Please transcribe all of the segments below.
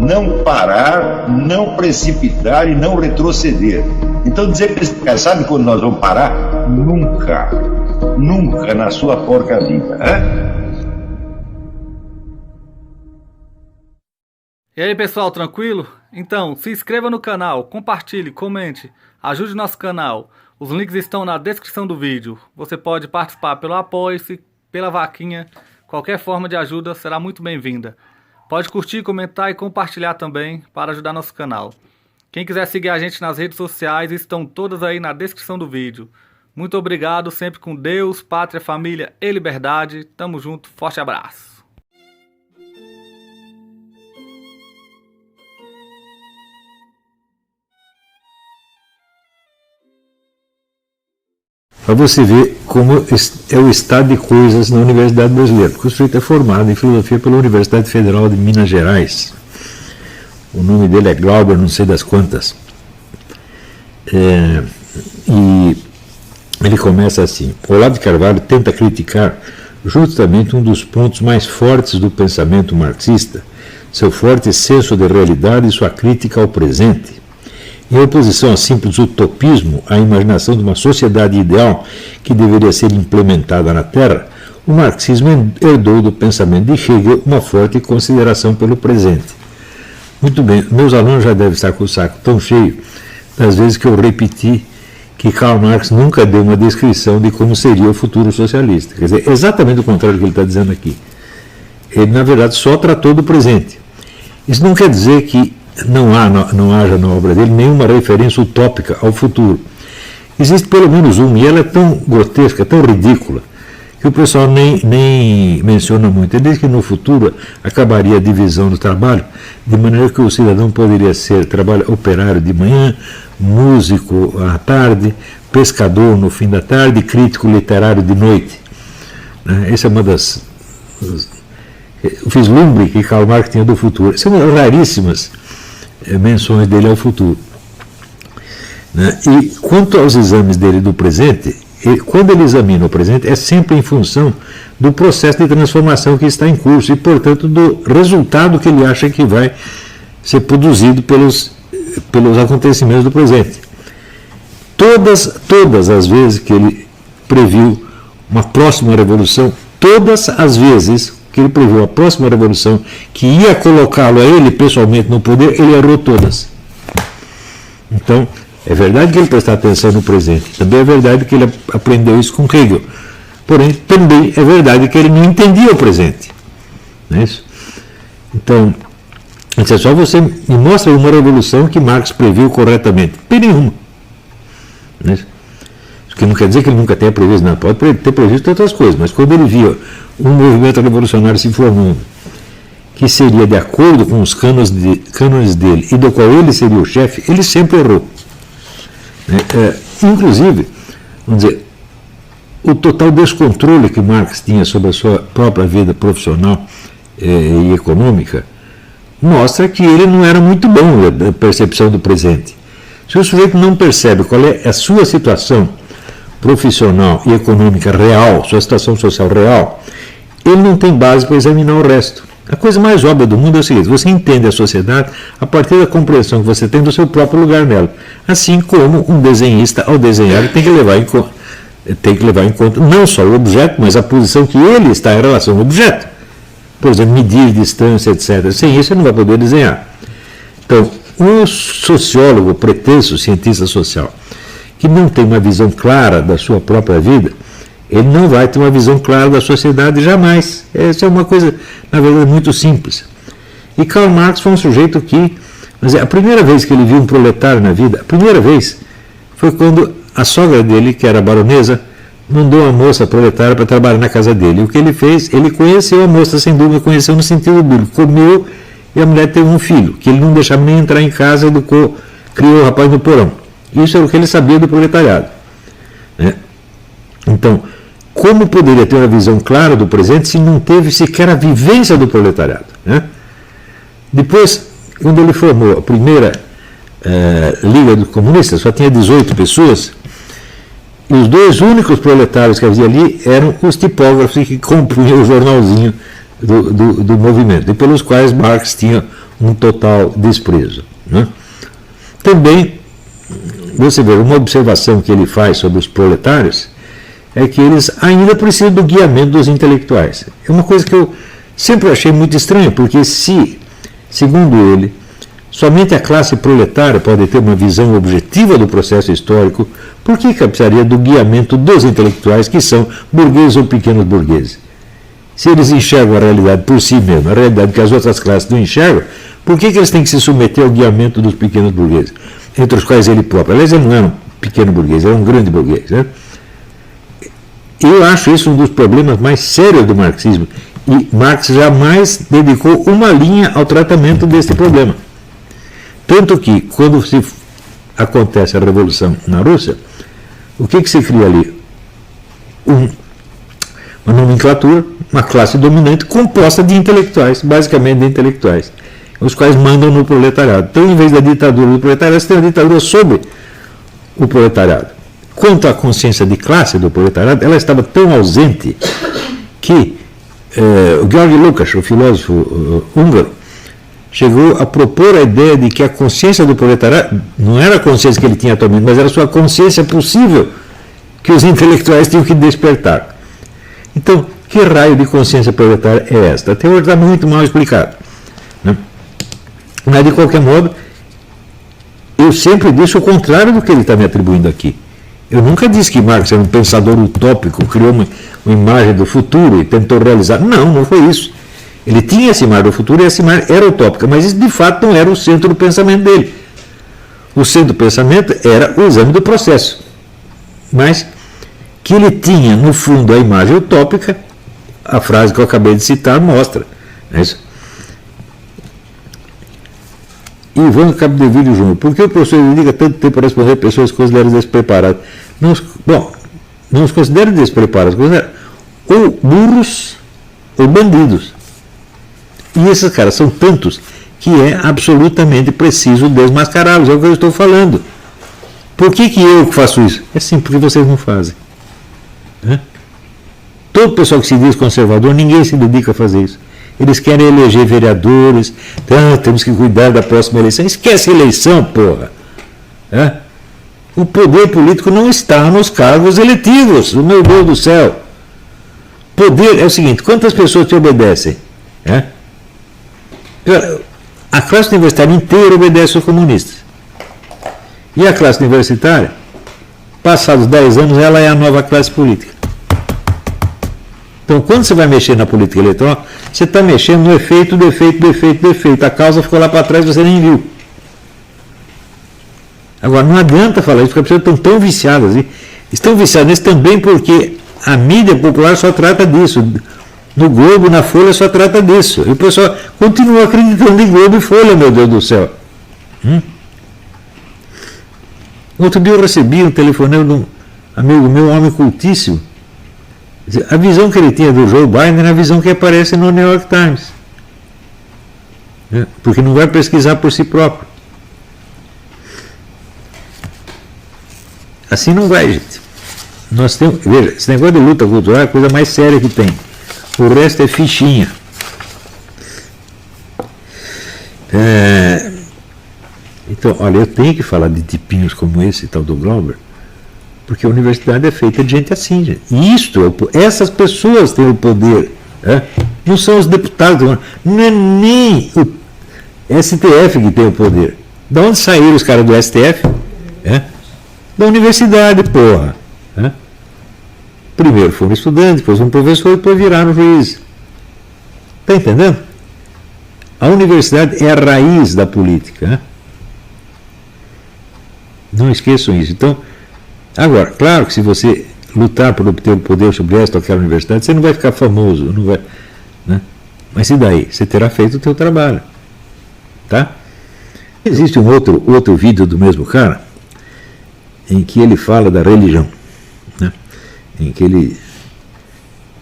não parar, não precipitar e não retroceder. Então dizer para esse cara, sabe quando nós vamos parar? Nunca. Nunca na sua porca vida, né? E aí pessoal, tranquilo? Então, se inscreva no canal, compartilhe, comente, ajude nosso canal. Os links estão na descrição do vídeo. Você pode participar pelo Apoie-se, pela vaquinha. Qualquer forma de ajuda será muito bem-vinda. Pode curtir, comentar e compartilhar também para ajudar nosso canal. Quem quiser seguir a gente nas redes sociais, estão todas aí na descrição do vídeo. Muito obrigado, sempre com Deus, pátria, família e liberdade. Tamo junto, forte abraço. Para você ver como é o estado de coisas na Universidade Brasileira, porque o sujeito é formado em filosofia pela Universidade Federal de Minas Gerais. O nome dele é Glauber, não sei das quantas. E ele começa assim: Olavo de Carvalho tenta criticar justamente um dos pontos mais fortes do pensamento marxista, seu forte senso de realidade e sua crítica ao presente. Em oposição ao simples utopismo, à imaginação de uma sociedade ideal que deveria ser implementada na Terra, o marxismo herdou do pensamento de Hegel uma forte consideração pelo presente. Muito bem, meus alunos já devem estar com o saco tão cheio das vezes que eu repeti que Karl Marx nunca deu uma descrição de como seria o futuro socialista. Quer dizer, exatamente o contrário do que ele está dizendo aqui. Ele, na verdade, só tratou do presente. Isso não quer dizer que não haja na obra dele nenhuma referência utópica ao futuro. Existe pelo menos uma, e ela é tão grotesca, tão ridícula, que o pessoal nem menciona muito. Ele diz que no futuro acabaria a divisão do trabalho, de maneira que o cidadão poderia ser operário de manhã, músico à tarde, pescador no fim da tarde, crítico literário de noite. Essa é uma das o vislumbre que Karl Marx tinha do futuro. São raríssimas menções dele ao futuro. E quanto aos exames dele do presente, quando ele examina o presente, é sempre em função do processo de transformação que está em curso e, portanto, do resultado que ele acha que vai ser produzido pelos acontecimentos do presente. Todas as vezes que ele previu uma próxima revolução, todas as vezes que ele previu a próxima revolução que ia colocá-lo a ele pessoalmente no poder, ele errou todas. Então, é verdade que ele prestou atenção no presente, também é verdade que ele aprendeu isso com Hegel, porém, também é verdade que ele não entendia o presente. Não é isso? Então, é só você me mostra uma revolução que Marx previu corretamente. Tem nenhuma. Não é isso? Isso que não quer dizer que ele nunca tenha previsto nada, pode ter previsto outras coisas, mas quando ele via um movimento revolucionário se formando, que seria de acordo com os cânones dele e do qual ele seria o chefe, ele sempre errou. Inclusive, vamos dizer, o total descontrole que Marx tinha sobre a sua própria vida profissional e econômica mostra que ele não era muito bom na percepção do presente. Se o sujeito não percebe qual é a sua situação profissional e econômica real, sua situação social real, ele não tem base para examinar o resto. A coisa mais óbvia do mundo é o seguinte: você entende a sociedade a partir da compreensão que você tem do seu próprio lugar nela. Assim como um desenhista, ao desenhar, tem que levar em conta não só o objeto, mas a posição que ele está em relação ao objeto. Por exemplo, medir distância, etc. Sem isso, ele não vai poder desenhar. Então, um sociólogo, pretenso cientista social, que não tem uma visão clara da sua própria vida, ele não vai ter uma visão clara da sociedade jamais. Essa é uma coisa, na verdade, muito simples. E Karl Marx foi um sujeito que, a primeira vez que ele viu um proletário na vida, a primeira vez, foi quando a sogra dele, que era baronesa, mandou uma moça proletária para trabalhar na casa dele. E o que ele fez? Ele conheceu a moça, sem dúvida, conheceu no sentido bíblico, comeu, e a mulher teve um filho, que ele não deixava nem entrar em casa, educou, criou o rapaz no porão. Isso era o que ele sabia do proletariado. Então, como poderia ter uma visão clara do presente se não teve sequer a vivência do proletariado? Depois, quando ele formou a primeira Liga dos Comunistas, só tinha 18 pessoas, e os dois únicos proletários que havia ali eram os tipógrafos que compunham o jornalzinho do movimento, e pelos quais Marx tinha um total desprezo. Né? Também, você vê, uma observação que ele faz sobre os proletários é que eles ainda precisam do guiamento dos intelectuais. É uma coisa que eu sempre achei muito estranha, porque se, segundo ele, somente a classe proletária pode ter uma visão objetiva do processo histórico, por que precisaria do guiamento dos intelectuais, que são burgueses ou pequenos burgueses? Se eles enxergam a realidade por si mesmos, a realidade que as outras classes não enxergam, por que eles têm que se submeter ao guiamento dos pequenos burgueses? Entre os quais ele próprio. Aliás, ele não era um pequeno burguês, ele era um grande burguês. Né? Eu acho isso um dos problemas mais sérios do marxismo. E Marx jamais dedicou uma linha ao tratamento desse problema. Tanto que, quando acontece a Revolução na Rússia, o que se cria ali? Uma nomenclatura, uma classe dominante composta de intelectuais, basicamente de intelectuais, os quais mandam no proletariado. Então, em vez da ditadura do proletariado, você tem uma ditadura sobre o proletariado. Quanto à consciência de classe do proletariado, ela estava tão ausente que o Georg Lukács, o filósofo húngaro, chegou a propor a ideia de que a consciência do proletariado não era a consciência que ele tinha atualmente, mas era a sua consciência possível que os intelectuais tinham que despertar. Então, que raio de consciência proletária é esta? Até hoje está muito mal explicado. Né? Mas, de qualquer modo, eu sempre disse o contrário do que ele está me atribuindo aqui. Eu nunca disse que Marx era um pensador utópico, criou uma imagem do futuro e tentou realizar. Não, não foi isso. Ele tinha essa imagem do futuro e essa imagem era utópica, mas isso de fato não era o centro do pensamento dele. O centro do pensamento era o exame do processo. Mas que ele tinha, no fundo, a imagem utópica, a frase que eu acabei de citar mostra. Não é isso? Ivan Capdeville Júnior, por que o professor dedica tanto tempo para responder a pessoas que consideram despreparadas? Não os considero despreparados, considero ou burros ou bandidos. E esses caras são tantos que é absolutamente preciso desmascará-los, é o que eu estou falando. Por que eu faço isso? É sim, porque vocês não fazem. Todo pessoal que se diz conservador, ninguém se dedica a fazer isso. Eles querem eleger vereadores, temos que cuidar da próxima eleição. Esquece a eleição, porra. O poder político não está nos cargos eletivos, o meu Deus do céu. Poder é o seguinte, quantas pessoas te obedecem? A classe universitária inteira obedece aos comunistas. E a classe universitária, passados 10 anos, ela é a nova classe política. Então, quando você vai mexer na política eleitoral, você está mexendo no efeito, do efeito, do efeito, do efeito. A causa ficou lá para trás e você nem viu. Agora, não adianta falar isso, porque as pessoas estão tão viciadas. E estão viciadas nisso também porque a mídia popular só trata disso. No Globo, na Folha, só trata disso. E o pessoal continua acreditando em Globo e Folha, meu Deus do céu. Outro dia eu recebi um telefonema de um amigo meu, um homem cultíssimo. A visão que ele tinha do Joe Biden é a visão que aparece no New York Times. Porque não vai pesquisar por si próprio. Assim não vai, gente. Nós temos, veja, esse negócio de luta cultural é a coisa mais séria que tem. O resto é fichinha. Então, olha, eu tenho que falar de tipinhos como esse tal do Glauber, porque a universidade é feita de gente assim, gente. E essas pessoas têm o poder. Não são os deputados, não é nem o STF que tem o poder. De onde saíram os caras do STF? Da universidade, porra. Primeiro foram estudantes, depois um professor, depois viraram juiz. Está entendendo? A universidade é a raiz da política. Não esqueçam isso. Então, agora, claro que se você lutar por obter o poder sobre esta ou aquela universidade, você não vai ficar famoso, não vai, mas e daí? Você terá feito o teu trabalho. Tá? Existe um outro vídeo do mesmo cara, em que ele fala da religião. Em que ele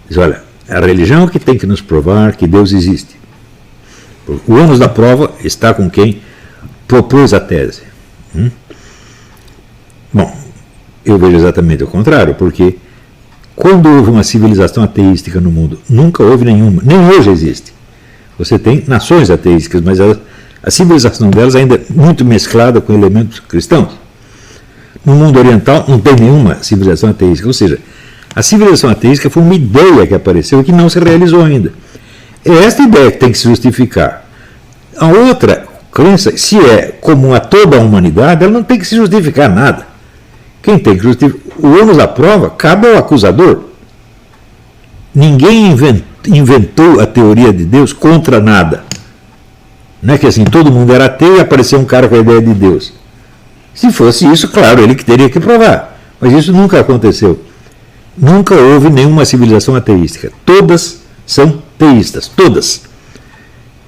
diz, olha, a religião é que tem que nos provar que Deus existe. O ônus da prova está com quem propôs a tese. Bom, eu vejo exatamente o contrário, porque quando houve uma civilização ateística no mundo, nunca houve nenhuma, nem hoje existe. Você tem nações ateísticas, mas elas A civilização delas ainda é muito mesclada com elementos cristãos. No mundo oriental não tem nenhuma civilização ateística, ou seja, a civilização ateística foi uma ideia que apareceu e que não se realizou ainda. É esta ideia que tem que se justificar. A outra crença, se é comum a toda a humanidade, ela não tem que se justificar nada. Quem tem que justificar? O ônus da prova cabe ao acusador. Ninguém inventou a teoria de Deus contra nada. Não é que assim, todo mundo era ateu e apareceu um cara com a ideia de Deus. Se fosse isso, claro, ele que teria que provar. Mas isso nunca aconteceu. Nunca houve nenhuma civilização ateística. Todas são teístas, todas.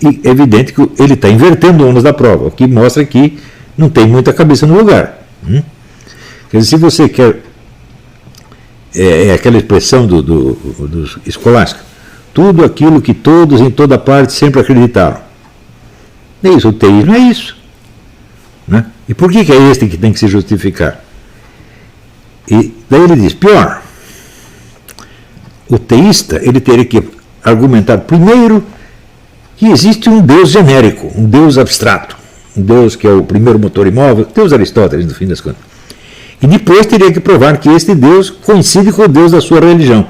E é evidente que ele está invertendo o ônus da prova, o que mostra que não tem muita cabeça no lugar. Quer dizer, se você quer... É aquela expressão do escolástico. Tudo aquilo que todos em toda parte sempre acreditaram. É isso, o teísmo é isso. Né? E por que é este que tem que se justificar? E daí ele diz, pior, o teísta ele teria que argumentar primeiro que existe um Deus genérico, um Deus abstrato, um Deus que é o primeiro motor imóvel, Deus Aristóteles, no fim das contas. E depois teria que provar que este Deus coincide com o Deus da sua religião.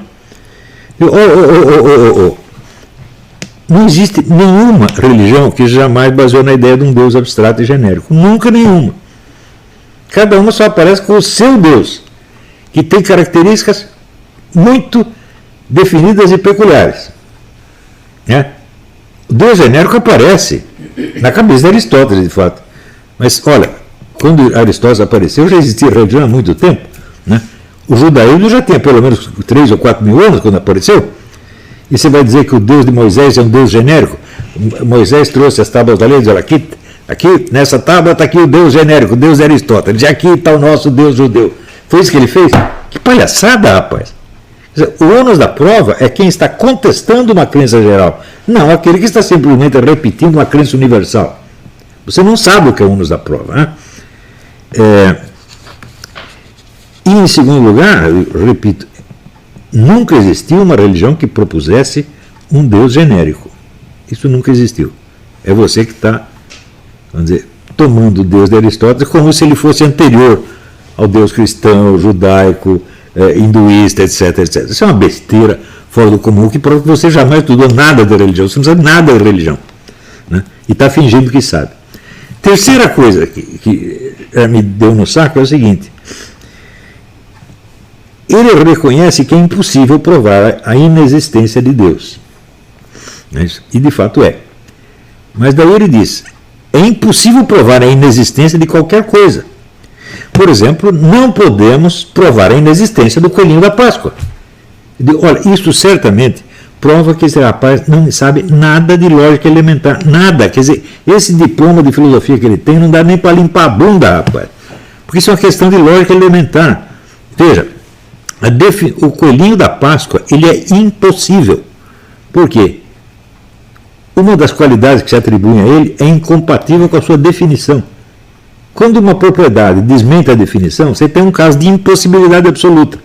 Não existe nenhuma religião que jamais baseou na ideia de um Deus abstrato e genérico. Nunca nenhuma. Cada uma só aparece com o seu Deus, que tem características muito definidas e peculiares. O Deus genérico aparece na cabeça de Aristóteles, de fato. Mas, olha, quando Aristóteles apareceu, já existia religião há muito tempo. Né? O judaísmo já tinha pelo menos 3 ou 4 mil anos quando apareceu. E você vai dizer que o Deus de Moisés é um Deus genérico? Moisés trouxe as tábuas da lei e disse, olha, aqui nessa tábua está aqui o Deus genérico, o Deus de Aristóteles, e aqui está o nosso Deus judeu. Foi isso que ele fez? Que palhaçada, rapaz! Quer dizer, o ônus da prova é quem está contestando uma crença geral, não aquele que está simplesmente repetindo uma crença universal. Você não sabe o que é o ônus da prova. Né? E, em segundo lugar, eu repito, nunca existiu uma religião que propusesse um Deus genérico. Isso nunca existiu. É você que está, vamos dizer, tomando o Deus de Aristóteles como se ele fosse anterior ao Deus cristão, judaico, hinduísta, etc, etc. Isso é uma besteira fora do comum, que prova que você jamais estudou nada de religião, você não sabe nada de religião. Né? E está fingindo que sabe. Terceira coisa que me deu no saco é o seguinte. Ele reconhece que é impossível provar a inexistência de Deus. E de fato é. Mas daí ele diz, é impossível provar a inexistência de qualquer coisa. Por exemplo, não podemos provar a inexistência do coelhinho da Páscoa. Olha, isso certamente prova que esse rapaz não sabe nada de lógica elementar, nada. Quer dizer, esse diploma de filosofia que ele tem não dá nem para limpar a bunda, rapaz. Porque isso é uma questão de lógica elementar. Veja, o coelhinho da Páscoa, ele é impossível. Por quê? Uma das qualidades que se atribuem a ele é incompatível com a sua definição. Quando uma propriedade desmente a definição, você tem um caso de impossibilidade absoluta.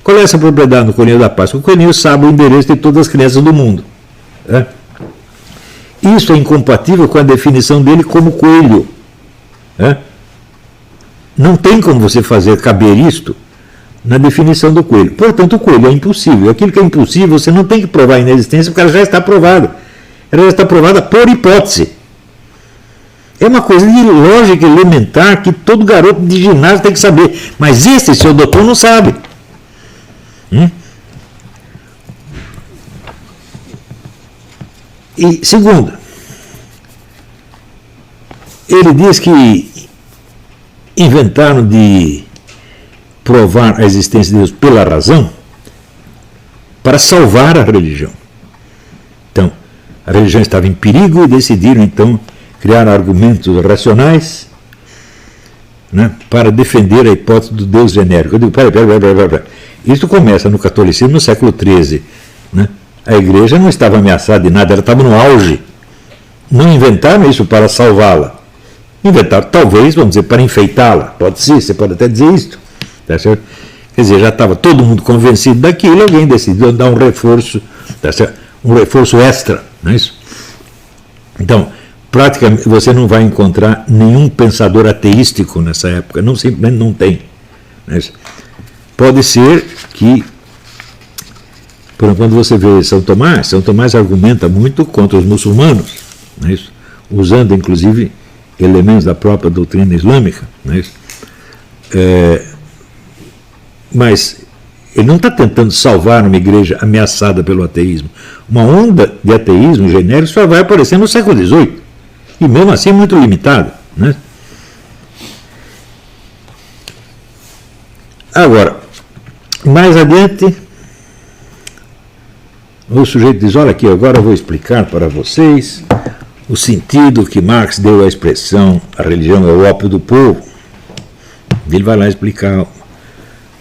Qual é essa propriedade no coelhinho da Páscoa? O coelhinho sabe o endereço de todas as crianças do mundo. Isso é incompatível com a definição dele como coelho. Não tem como você fazer caber isto na definição do coelho. Portanto, o coelho é impossível. Aquilo que é impossível, você não tem que provar a inexistência, porque ela já está provada. Ela já está provada por hipótese. É uma coisa de lógica elementar que todo garoto de ginásio tem que saber. Mas esse seu doutor não sabe. E segundo, ele diz que inventaram de provar a existência de Deus pela razão para salvar a religião. Então, a religião estava em perigo e decidiram então criar argumentos racionais, né, para defender a hipótese do Deus genérico. Eu digo, peraí. Isso começa no catolicismo no século XIII. Né? A igreja não estava ameaçada de nada, ela estava no auge. Não inventaram isso para salvá-la. Inventaram, talvez, vamos dizer, para enfeitá-la. Pode ser, você pode até dizer isso. Tá certo? Quer dizer, já estava todo mundo convencido daquilo, alguém decidiu dar um reforço, tá certo? Um reforço extra. Não é isso? Então, praticamente você não vai encontrar nenhum pensador ateístico nessa época, não, simplesmente não tem. Mas pode ser que, quando você vê São Tomás argumenta muito contra os muçulmanos, não é isso? Usando inclusive elementos da própria doutrina islâmica, não é isso? Mas ele não está tentando salvar uma igreja ameaçada pelo ateísmo. Uma onda de ateísmo genérico só vai aparecer no século XVIII, e mesmo assim muito limitada, né? Agora, mais adiante, o sujeito diz, olha aqui, agora eu vou explicar para vocês o sentido que Marx deu à expressão a religião é o ópio do povo. Ele vai lá explicar o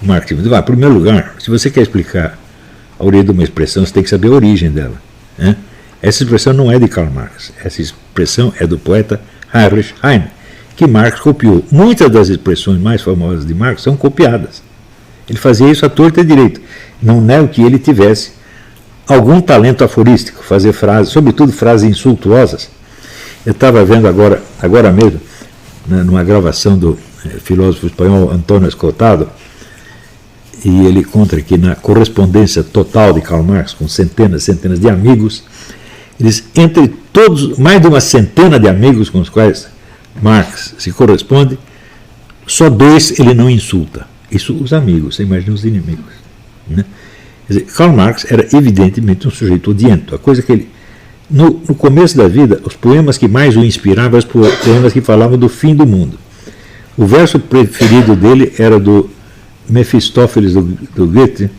marxismo. Em primeiro lugar, se você quer explicar a origem de uma expressão, você tem que saber a origem dela, né? Essa expressão não é de Karl Marx, essa expressão é do poeta Heinrich Heine, que Marx copiou. Muitas das expressões mais famosas de Marx são copiadas. Ele fazia isso à torta e à direita. Não nego que ele tivesse algum talento aforístico, fazer frases, sobretudo frases insultuosas. Eu estava vendo agora mesmo, né, numa gravação do filósofo espanhol António Escotado, e ele conta que na correspondência total de Karl Marx com centenas e centenas de amigos, eles, entre todos, mais de uma centena de amigos com os quais Marx se corresponde, só 2 ele não insulta. Isso os amigos, você imagina os inimigos, né? Quer dizer, Karl Marx era evidentemente um sujeito odiento. A coisa que ele, no começo da vida, os poemas que mais o inspiravam eram os poemas que falavam do fim do mundo. O verso preferido dele era do Mefistófeles do Goethe,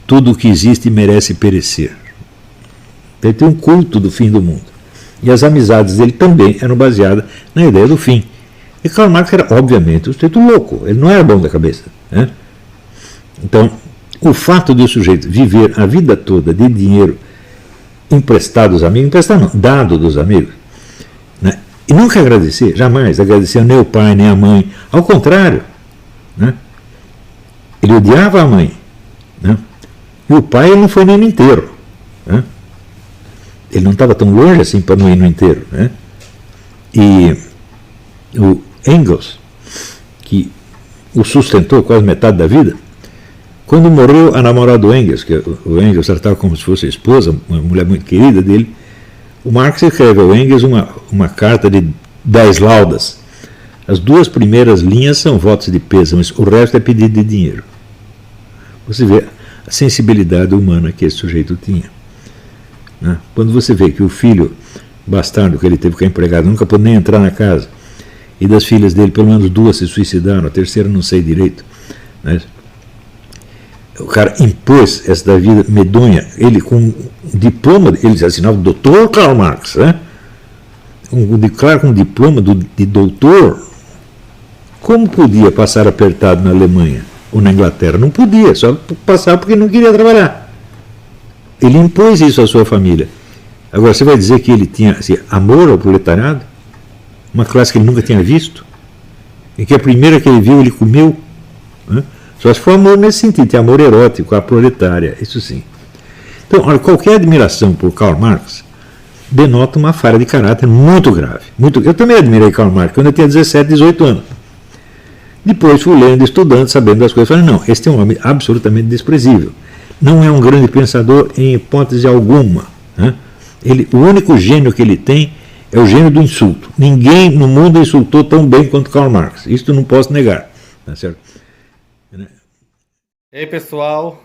tudo o que existe merece perecer. Ele tem um culto do fim do mundo. E as amizades dele também eram baseadas na ideia do fim. E Karl Marx era, obviamente, um sujeito louco, ele não era bom da cabeça, né? Então, o fato de o sujeito viver a vida toda de dinheiro emprestado dos amigos, emprestado não, dado dos amigos, né? E nunca agradecer, jamais agradecer nem o pai, nem a mãe, ao contrário, né? Ele odiava a mãe, né? E o pai ele não foi nem no enterro, né? Ele não estava tão longe assim para não ir no enterro, né? E o Engels, que o sustentou quase metade da vida, quando morreu a namorada do Engels, que o Engels tratava como se fosse a esposa, uma mulher muito querida dele, o Marx escreve ao Engels uma carta de 10 laudas. As 2 primeiras linhas são votos de pêsame, o resto é pedido de dinheiro. Você vê a sensibilidade humana que esse sujeito tinha, né? Quando você vê que o filho bastardo que ele teve com a empregada nunca pôde nem entrar na casa, e das filhas dele pelo menos 2 se suicidaram, a terceira não sei direito, né? O cara impôs essa vida medonha, ele com um diploma, ele assinava o doutor Karl Marx, né? Claro, com um diploma de doutor, como podia passar apertado na Alemanha ou na Inglaterra? Não podia, só passar porque não queria trabalhar. Ele impôs isso à sua família. Agora, você vai dizer que ele tinha assim, amor ao proletariado? Uma classe que ele nunca tinha visto? E que a primeira que ele viu, ele comeu? Né? Só se for amor nesse sentido, tem amor erótico, a proletária, isso sim. Então, olha, qualquer admiração por Karl Marx denota uma falha de caráter muito grave. Eu também admirei Karl Marx quando eu tinha 17, 18 anos. Depois fui lendo, estudando, sabendo das coisas. Falei, não, este é um homem absolutamente desprezível. Não é um grande pensador em hipótese alguma, né? O único gênio que ele tem é o gênio do insulto. Ninguém no mundo insultou tão bem quanto Karl Marx. Isso eu não posso negar. Tá certo? E aí, pessoal,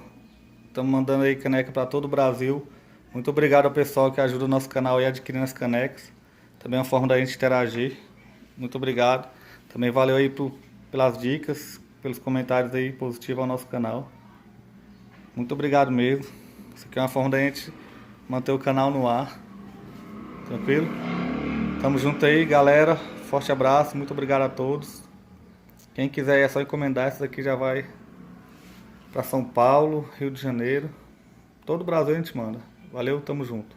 estamos mandando aí caneca para todo o Brasil. Muito obrigado ao pessoal que ajuda o nosso canal aí adquirindo as canecas. Também é uma forma da gente interagir. Muito obrigado. Também valeu aí pelas dicas, pelos comentários aí positivos ao nosso canal. Muito obrigado mesmo. Isso aqui é uma forma da gente manter o canal no ar. Tranquilo? Tamo junto aí, galera. Forte abraço. Muito obrigado a todos. Quem quiser é só encomendar. Essa daqui já vai para São Paulo, Rio de Janeiro. Todo o Brasil a gente manda. Valeu, tamo junto.